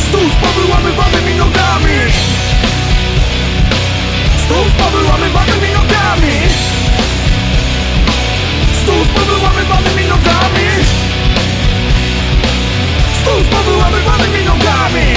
Stół z powyłamywanymi nogami. Stół z powyłamywanymi nogami. Stół z powyłamywanymi nogami. Stół z powyłamywanymi nogami.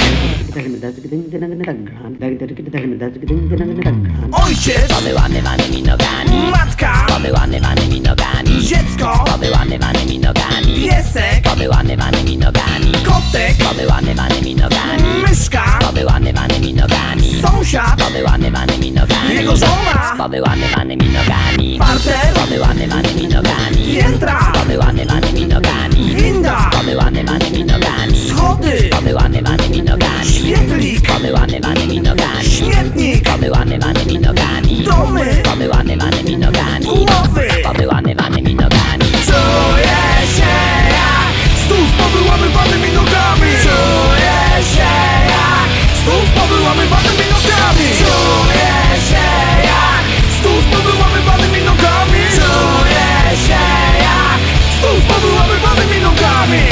Ojciec Powyłamywanymi nogami. matka Powyłamywanymi nogami. dziecko Powyłamywanymi nogami. piesek Powyłamywanymi nogami. kotek Powyłamywanymi nogami. myszka Powyłamywanymi nogami. sąsiad Powyłamywanymi nogami. jego żona Powyłamywanymi nogami. partner Powyłamywanymi nogami. piętra Powyłamywanymi nogami. winda Powyłamywanymi nogami. schody Powyłamywanymi nogami. świetlik Powyłamywanymi nogami. śmietnik Powyłamywanymi nogami. domy Powyłamywanymi nogami. głowy. Powyłamywanymi nogami. Czuję się jak stół z powyłamywanymi nogami. Czuję się jak stół z powyłamywanymi nogami. Czuję się jak stół z powyłamywanymi nogami. Czuję się jak stół z powyłamywanymi nogami.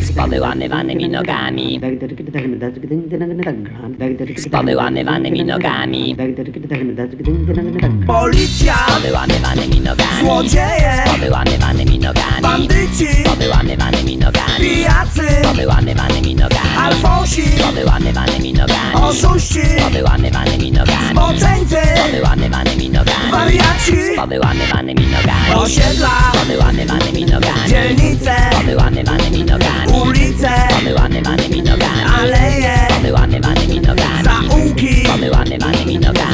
Z powyłamywanymi nogami. Z powyłamywanymi nogami. Policja, Z powyłamywanymi nogami. złodzieje, Z powyłamywanymi nogami. bandyci, Z powyłamywanymi nogami. pijacy, Z powyłamywanymi nogami. alfonsi, Z powyłamywanymi nogami. oszuści, Z powyłamywanymi nogami. zboczeńcy, Z powyłamywanymi nogami. wariaci, Z powyłamywanymi nogami. osiedla, Z powyłamywanymi nogami. dzielnice, Z powyłamywanymi nogami. ulice, Z powyłamywanymi nogami. aleje, Z powyłamywanymi nogami. zaułki, Z powyłamywanymi nogami.